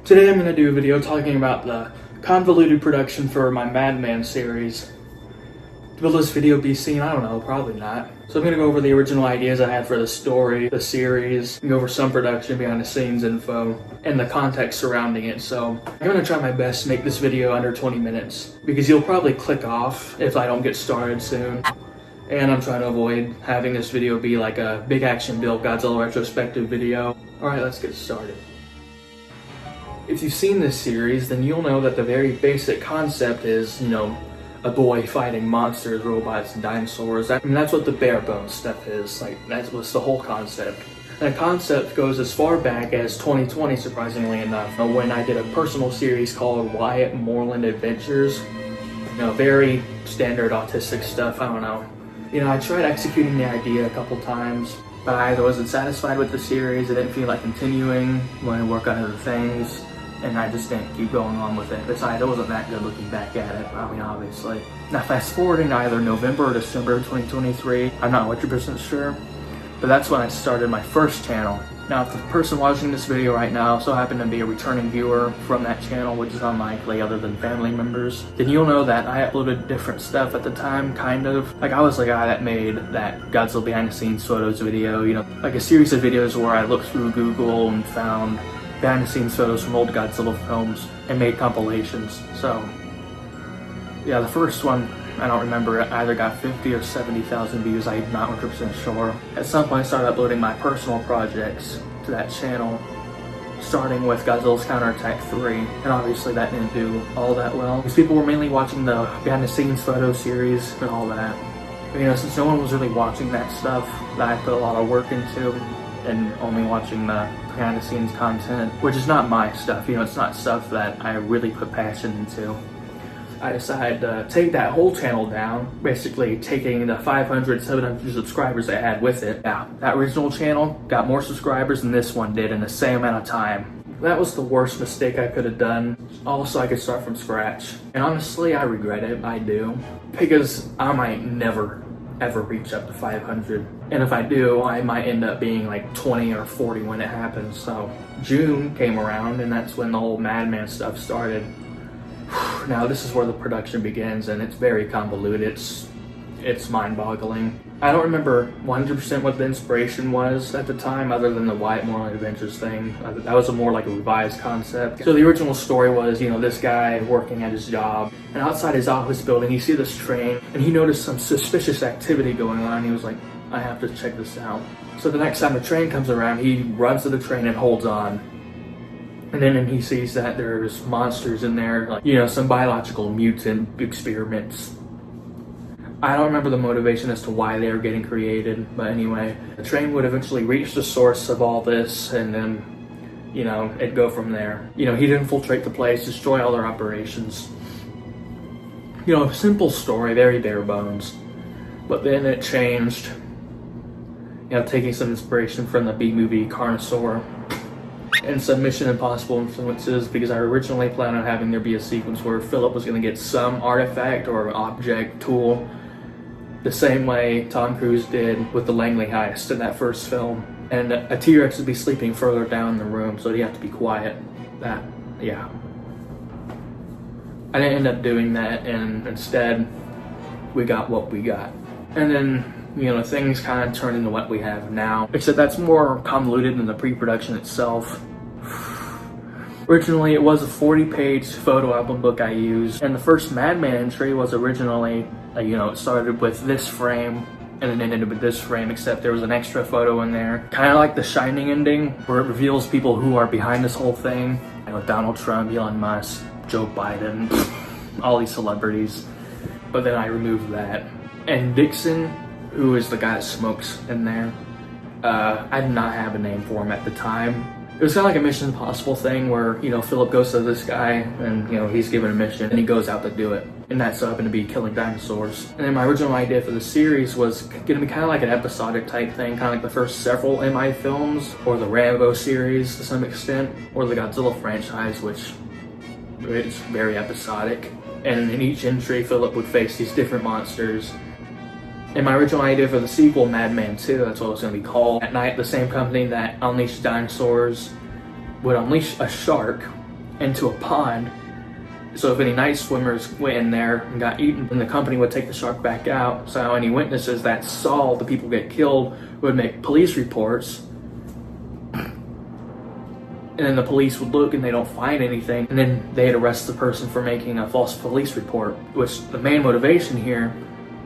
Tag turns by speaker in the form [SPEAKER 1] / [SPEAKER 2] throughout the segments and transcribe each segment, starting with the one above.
[SPEAKER 1] Today I'm going to do a video talking about the convoluted production for my Madman series. Will this video be seen? I don't know, probably not. So I'm going to go over the original ideas I had for the story, the series, go over some production, behind the scenes info, and the context surrounding it. So I'm going to try my best to make this video under 20 minutes, because you'll probably click off if I don't get started soon. And I'm trying to avoid having this video be like a big action build Godzilla retrospective video. Alright, let's get started. If you've seen this series, then you'll know that the very basic concept is, a boy fighting monsters, robots, and dinosaurs. I mean, that's what the bare bones stuff is. Like, that's what's the whole concept. And the concept goes as far back as 2020, surprisingly enough, when I did a personal series called Wyatt'o Adventures. Very standard autistic stuff, I don't know. I tried executing the idea a couple times, but I either wasn't satisfied with the series, I didn't feel like continuing, wanted to work on other things, and I just didn't keep going on with it. Besides, it wasn't that good looking back at it, obviously. Now, fast forwarding to either November or December 2023, I'm not 100% sure, but that's when I started my first channel. Now, if the person watching this video right now so happened to be a returning viewer from that channel, which is unlikely other than family members, then you'll know that I uploaded different stuff at the time, kind of. Like, I was the guy that made that Godzilla behind the scenes photos video, like a series of videos where I looked through Google and found behind the scenes photos from old Godzilla films and made compilations. So, yeah, the first one, I don't remember, it either got 50 or 70,000 views, I'm not 100% sure. At some point I started uploading my personal projects to that channel, starting with Godzilla's Counterattack 3, and obviously that didn't do all that well, because people were mainly watching the behind the scenes photo series and all that. But, since no one was really watching that stuff that I put a lot of work into, and only watching the behind the scenes content, which is not my stuff, it's not stuff that I really put passion into, I decided to take that whole channel down, basically taking the 500, 700 subscribers I had with it. Yeah, that original channel got more subscribers than this one did in the same amount of time. That was the worst mistake I could have done. Also, I could start from scratch. And honestly, I regret it, I do. Because I might never, ever reach up to 500. And if I do, I might end up being like 20 or 40 when it happens. So, June came around, and that's when the whole Madman stuff started. Now this is where the production begins, and it's very convoluted. It's mind-boggling. I don't remember 100% what the inspiration was at the time, other than the Wyatt'o Adventures thing. That was more like a revised concept. So the original story was, this guy working at his job, and outside his office building, he sees this train, and he noticed some suspicious activity going on. He was like, I have to check this out. So the next time the train comes around, he runs to the train and holds on. And then he sees that there's monsters in there, like, some biological mutant experiments. I don't remember the motivation as to why they were getting created, but anyway, the train would eventually reach the source of all this, and then, it'd go from there. He'd infiltrate the place, destroy all their operations. Simple story, very bare bones. But then it changed, taking some inspiration from the B-movie Carnosaur, and some Mission Impossible influences, because I originally planned on having there be a sequence where Philip was going to get some artifact or object, tool, the same way Tom Cruise did with the Langley heist in that first film. And a T-Rex would be sleeping further down the room, so he'd have to be quiet. Yeah. I didn't end up doing that, and instead, we got what we got. And then, things kind of turned into what we have now, except that's more convoluted than the pre-production itself. Originally, it was a 40-page photo album book I used, and the first Madman entry was originally, it started with this frame, and then ended with this frame, except there was an extra photo in there. Kind of like The Shining ending, where it reveals people who are behind this whole thing. Donald Trump, Elon Musk, Joe Biden, all these celebrities. But then I removed that. And Dixon, who is the guy that smokes in there, I did not have a name for him at the time. It was kind of like a Mission Impossible thing where, Philip goes to this guy and, he's given a mission and he goes out to do it. And that so happened to be killing dinosaurs. And then my original idea for the series was going to be kind of like an episodic type thing, kind of like the first several MI films, or the Rambo series to some extent, or the Godzilla franchise, which is very episodic. And in each entry, Philip would face these different monsters. And my original idea for the sequel, Madman 2, that's what it was going to be called. At night, the same company that unleashed dinosaurs would unleash a shark into a pond. So if any night swimmers went in there and got eaten, then the company would take the shark back out. So any witnesses that saw the people get killed would make police reports. And then the police would look and they don't find anything. And then they'd arrest the person for making a false police report, which the main motivation here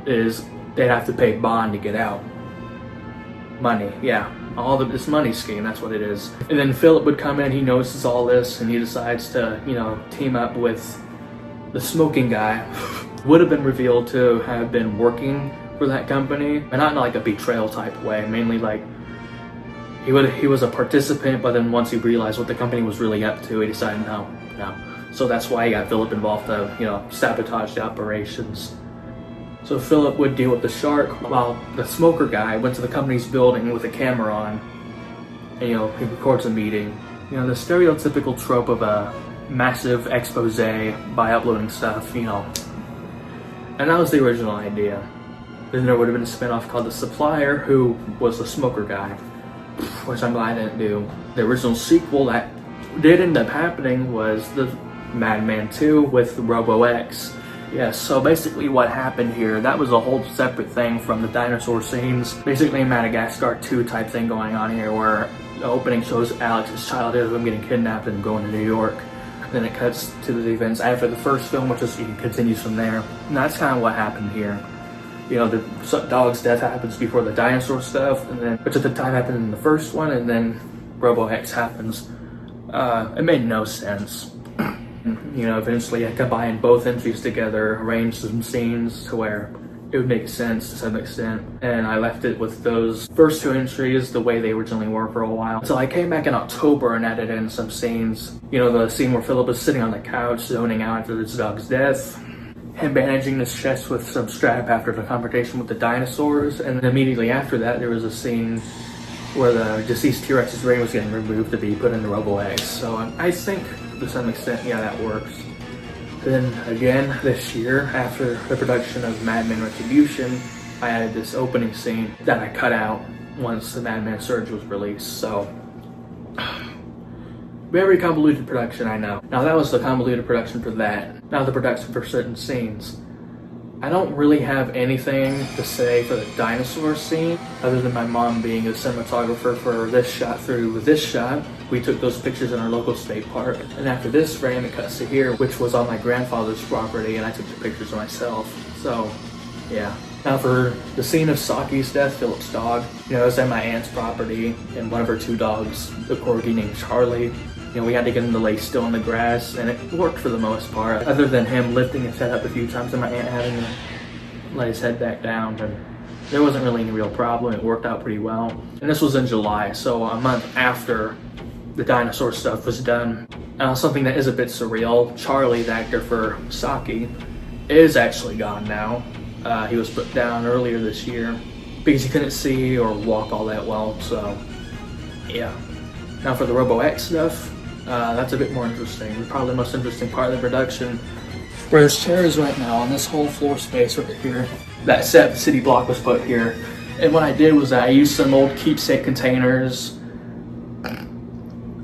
[SPEAKER 1] is they'd have to pay bond to get out. Money, yeah. This money scheme, that's what it is. And then Philip would come in, he notices all this, and he decides to, team up with the smoking guy. Would have been revealed to have been working for that company, but not in like a betrayal type way, mainly like he was a participant, but then once he realized what the company was really up to, he decided no. So that's why he got Philip involved to, sabotage the operations. So Philip would deal with the shark while the smoker guy went to the company's building with a camera on and, he records a meeting. The stereotypical trope of a massive expose by uploading stuff, And that was the original idea. Then there would have been a spinoff called The Supplier, who was the smoker guy, which I'm glad I didn't do. The original sequel that did end up happening was the Madman 2 with Robo-X. Yeah, so basically what happened here, that was a whole separate thing from the dinosaur scenes. Basically a Madagascar 2 type thing going on here, where the opening shows Alex's childhood of him getting kidnapped and going to New York. Then it cuts to the events after the first film, which is, continues from there. And that's kind of what happened here. The dog's death happens before the dinosaur stuff, which at the time happened in the first one, and then Robo-X happens. It made no sense. Eventually I combined both entries together, arranged some scenes to where it would make sense to some extent, and I left it with those first 2 entries the way they originally were for a while. So I came back in October and added in some scenes. The scene where Philip is sitting on the couch zoning out after his dog's death, him bandaging his chest with some strap after the confrontation with the dinosaurs, and then immediately after that there was a scene where the deceased T-Rex's brain was getting removed to be put into Robo-X. So I think to some extent, yeah, that works. Then again, this year, after the production of Madman Retribution, I added this opening scene that I cut out once the Madman Surge was released. So, very convoluted production, I know. Now that was the convoluted production for that. Now the production for certain scenes. I don't really have anything to say for the dinosaur scene, other than my mom being a cinematographer for this shot through this shot. We took those pictures in our local state park, and after this frame it cuts to here, which was on my grandfather's property, and I took the pictures myself. So, yeah. Now for the scene of Saki's death, Philip's dog, it was at my aunt's property, and one of her 2 dogs, the corgi named Charlie, we had to get him to lay still in the grass, and it worked for the most part, other than him lifting his head up a few times and my aunt having to let his head back down. And there wasn't really any real problem. It worked out pretty well. And this was in July, so a month after the dinosaur stuff was done. Something that is a bit surreal, Charlie, the actor for Saki, is actually gone now. He was put down earlier this year because he couldn't see or walk all that well, so yeah. Now for the Robo-X stuff, that's a bit more interesting. Probably the most interesting part of the production. Where this chair is right now, on this whole floor space right here, that set city block was put here. And what I did was I used some old keepsake containers,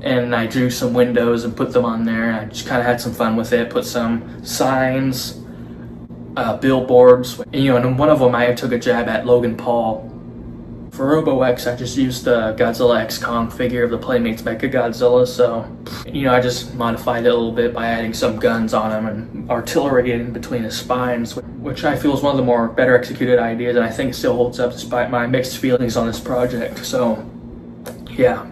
[SPEAKER 1] and I drew some windows and put them on there. I just kind of had some fun with it. Put some signs, billboards, and and one of them I took a jab at Logan Paul. For Robo-X, I just used the Godzilla X Kong figure of the Playmates Mechagodzilla, so, I just modified it a little bit by adding some guns on him and artillery in between his spines, which I feel is one of the more better executed ideas, and I think it still holds up despite my mixed feelings on this project. So, yeah.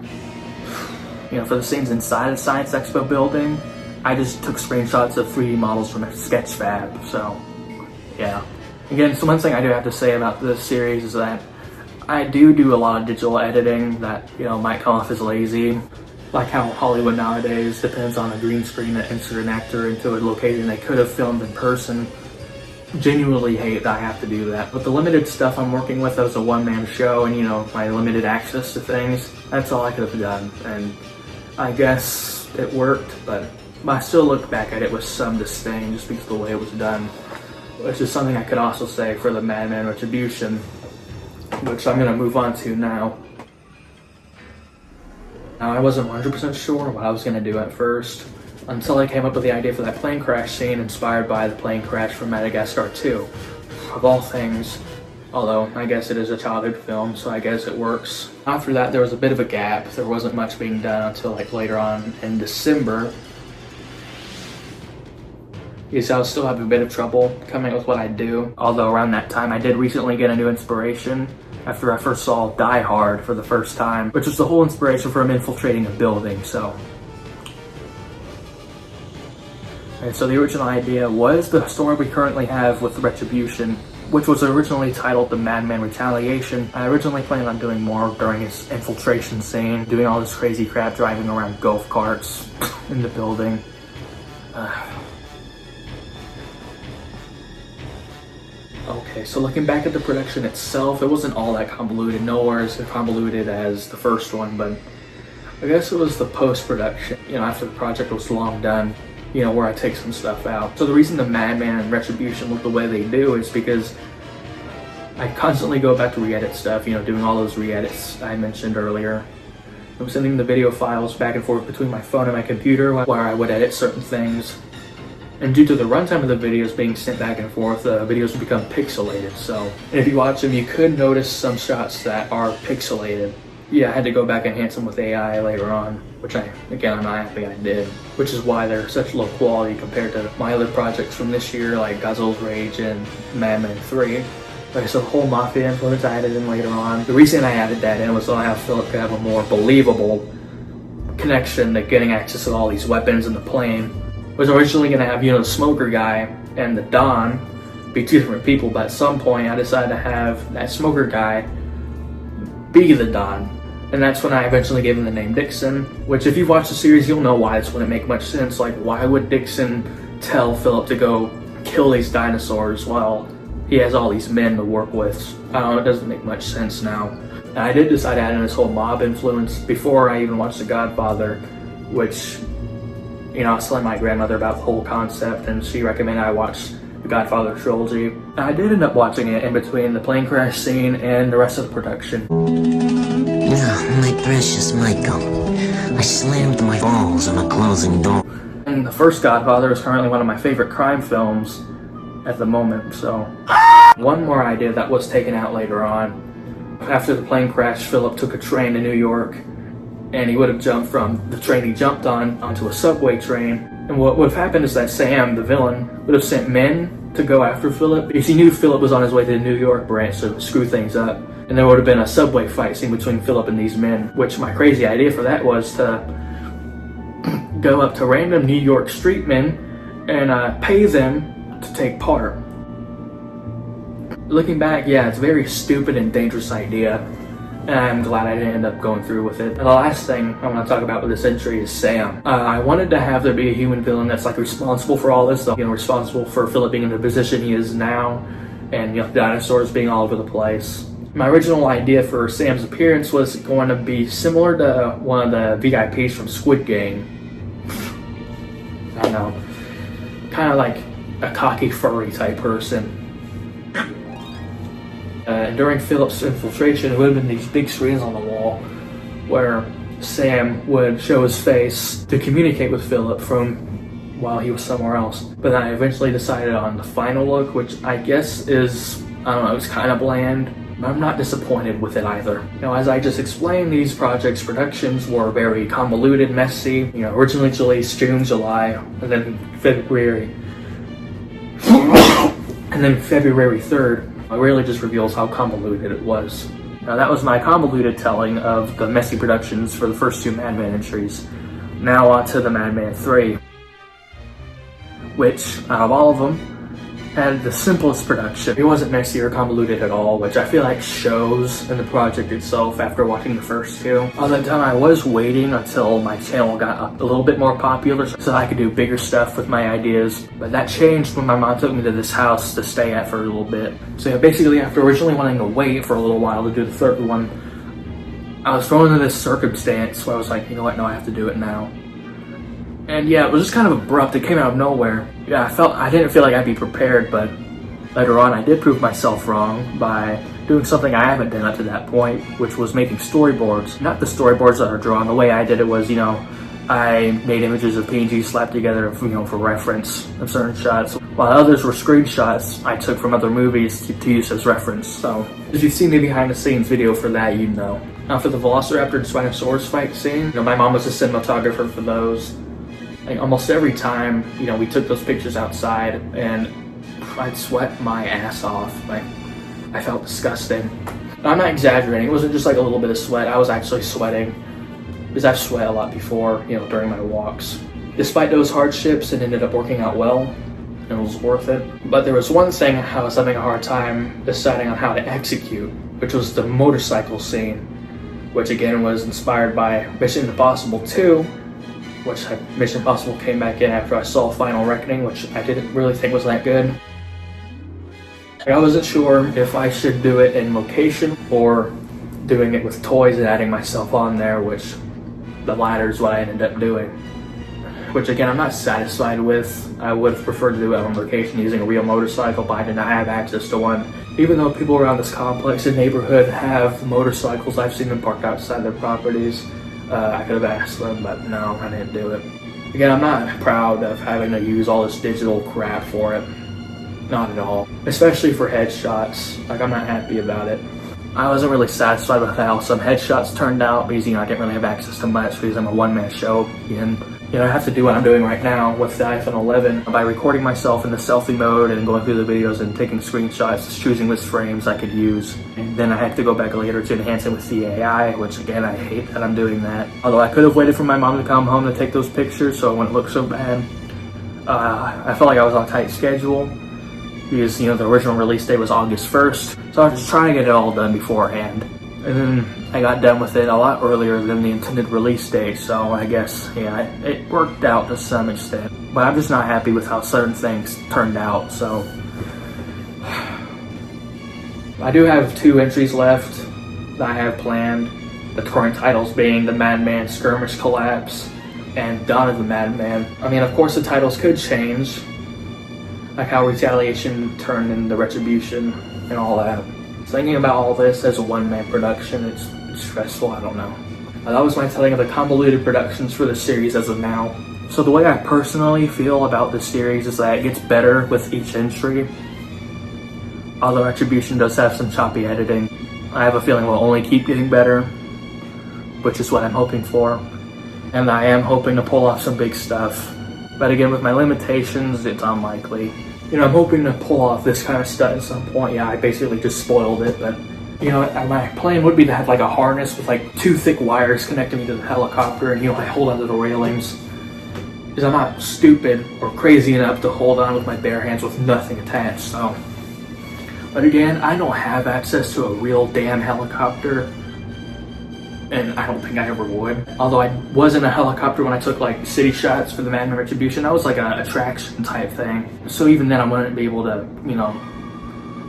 [SPEAKER 1] For the scenes inside the Science Expo building, I just took screenshots of 3D models from Sketchfab, so, yeah. Again, so one thing I do have to say about this series is that I do a lot of digital editing that, might come off as lazy. Like how Hollywood nowadays depends on a green screen to insert an actor into a location they could have filmed in person. Genuinely hate that I have to do that. But the limited stuff I'm working with as a one-man show and, my limited access to things, that's all I could have done. And I guess it worked, but I still look back at it with some disdain just because of the way it was done. Which is something I could also say for the Madman Retribution, which I'm going to move on to now. Now, I wasn't 100% sure what I was going to do at first. until I came up with the idea for that plane crash scene inspired by the plane crash from Madagascar 2. Of all things, although I guess it is a childhood film, so I guess it works. After that, there was a bit of a gap. There wasn't much being done until like later on in December. Yes, I was still having a bit of trouble coming up with what I do. Although around that time, I did recently get a new inspiration after I first saw Die Hard for the first time, which was the whole inspiration for him infiltrating a building, so. And so the original idea was the story we currently have with Retribution, which was originally titled The Madman Retaliation. I originally planned on doing more during his infiltration scene, doing all this crazy crap, driving around golf carts in the building. Okay, so looking back at the production itself, it wasn't all that convoluted, nowhere as convoluted as the first one, but I guess it was the post-production, after the project was long done, where I take some stuff out. So the reason the Madman and Retribution look the way they do is because I constantly go back to re-edit stuff, doing all those re-edits I mentioned earlier. I'm sending the video files back and forth between my phone and my computer where I would edit certain things. And due to the runtime of the videos being sent back and forth, the videos would become pixelated. So if you watch them, you could notice some shots that are pixelated. Yeah, I had to go back and enhance them with AI later on, which I'm not happy I did. Which is why they're such low quality compared to my other projects from this year, like Godzilla's Rage and Madman 3. Okay, so the whole Mafia influence I added in later on. The reason I added that in was so I have Philip could have a more believable connection to getting access to all these weapons in the plane. Was originally going to have, the smoker guy and the Don be two different people, but at some point I decided to have that smoker guy be the Don. And that's when I eventually gave him the name Dixon, which if you've watched the series, you'll know why this wouldn't make much sense. Like, why would Dixon tell Philip to go kill these dinosaurs while he has all these men to work with? I don't know, it doesn't make much sense now. And I did decide to add in this whole mob influence before I even watched The Godfather, which I was telling my grandmother about the whole concept, and she recommended I watch the Godfather trilogy. And I did end up watching it in between the plane crash scene and the rest of the production.
[SPEAKER 2] My precious Michael, I slammed my balls on a closing door.
[SPEAKER 1] And the first Godfather is currently one of my favorite crime films at the moment, so. One more idea that was taken out later on. After the plane crash, Philip took a train to New York, and he would have jumped from the train he jumped on onto a subway train. And what would have happened is that Sam, the villain, would have sent men to go after Philip because he knew Philip was on his way to the New York branch to screw things up. And there would have been a subway fight scene between Philip and these men, which my crazy idea for that was to go up to random New York street men and pay them to take part. Looking back, yeah, it's a very stupid and dangerous idea. And I'm glad I didn't end up going through with it. And the last thing I want to talk about with this entry is Sam. I wanted to have there be a human villain that's like responsible for all this stuff, responsible for Philip being in the position he is now, and dinosaurs being all over the place. My original idea for Sam's appearance was going to be similar to one of the VIPs from Squid Game. I don't know, kind of like a cocky furry type person. During Philip's infiltration, it would have been these big screens on the wall where Sam would show his face to communicate with Philip from while he was somewhere else. But then I eventually decided on the final look, which I guess is, I don't know, it's kind of bland, but I'm not disappointed with it either. As I just explained, these projects' productions were very convoluted, messy. Originally released June, July, and then February. And then February 3rd. It really just reveals how convoluted it was. Now that was my convoluted telling of the messy productions for the first two Madman entries. Now on to the Madman 3, which, out of all of them, had the simplest production. It wasn't messy or convoluted at all, which I feel like shows in the project itself after watching the first two. All that time I was waiting until my channel got a little bit more popular so that I could do bigger stuff with my ideas. But that changed when my mom took me to this house to stay at for a little bit. So yeah, basically after originally wanting to wait for a little while to do the third one, I was thrown into this circumstance where I was like, you know what, no, I have to do it now. And yeah, it was just kind of abrupt. It came out of nowhere. Yeah, I didn't feel like I'd be prepared, but later on I did prove myself wrong by doing something I haven't done up to that point, which was making storyboards. Not the storyboards that are drawn. The way I did it was, I made images of PNG slapped together, for reference of certain shots, while others were screenshots I took from other movies to use as reference. So if you've seen the behind the scenes video for that, you'd know. Now for the Velociraptor and Spinosaurus fight scene, my mom was a cinematographer for those. Like almost every time, we took those pictures outside, and I'd sweat my ass off. Like I felt disgusting. I'm not exaggerating. It wasn't just like a little bit of sweat. I was actually sweating. Because I've sweat a lot before, during my walks. Despite those hardships, it ended up working out well, and it was worth it. But there was one thing I was having a hard time deciding on how to execute, which was the motorcycle scene, which again was inspired by Mission Impossible 2, which Mission Impossible came back in after I saw Final Reckoning, which I didn't really think was that good. I wasn't sure if I should do it in location or doing it with toys and adding myself on there, which the latter is what I ended up doing. Which again, I'm not satisfied with. I would have preferred to do it on location using a real motorcycle, but I did not have access to one. Even though people around this complex and neighborhood have motorcycles, I've seen them parked outside their properties. I could have asked them, but no, I didn't do it. Again, I'm not proud of having to use all this digital crap for it. Not at all. Especially for headshots. Like, I'm not happy about it. I wasn't really satisfied with how some headshots turned out because, I didn't really have access to much because I'm a one-man show. And, I have to do what I'm doing right now with the iPhone 11 by recording myself in the selfie mode and going through the videos and taking screenshots, choosing which frames I could use. And then I have to go back later to enhance it with the AI, which again, I hate that I'm doing that. Although I could have waited for my mom to come home to take those pictures so it wouldn't look so bad. I felt like I was on a tight schedule, because the original release date was August 1st, so I was just trying to get it all done beforehand. And then I got done with it a lot earlier than the intended release date, so I guess, it worked out to some extent. But I'm just not happy with how certain things turned out, so. I do have 2 entries left that I have planned. The current titles being The Madman Skirmish Collapse and Dawn of the Madman. I mean, of course the titles could change, like how Retaliation turned into Retribution and all that. Thinking about all this as a one-man production, it's stressful, I don't know. That was my telling of the convoluted productions for the series as of now. So the way I personally feel about this series is that it gets better with each entry. Although Retribution does have some choppy editing, I have a feeling it will only keep getting better, which is what I'm hoping for. And I am hoping to pull off some big stuff. But again, with my limitations, it's unlikely. I'm hoping to pull off this kind of stuff at some point. Yeah, I basically just spoiled it, but my plan would be to have like a harness with like 2 thick wires connecting me to the helicopter, and I hold onto the railings. Because I'm not stupid or crazy enough to hold on with my bare hands with nothing attached, so. But again, I don't have access to a real damn helicopter, and I don't think I ever would. Although I was in a helicopter when I took like city shots for the Madman Retribution. That was like an attraction type thing. So even then I wouldn't be able to,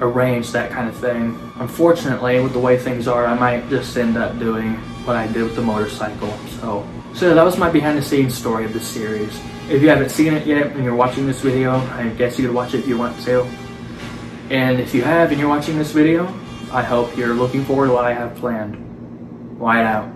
[SPEAKER 1] arrange that kind of thing. Unfortunately, with the way things are, I might just end up doing what I did with the motorcycle. So that was my behind the scenes story of this series. If you haven't seen it yet and you're watching this video, I guess you could watch it if you want to. And if you have and you're watching this video, I hope you're looking forward to what I have planned. Wyatt'o.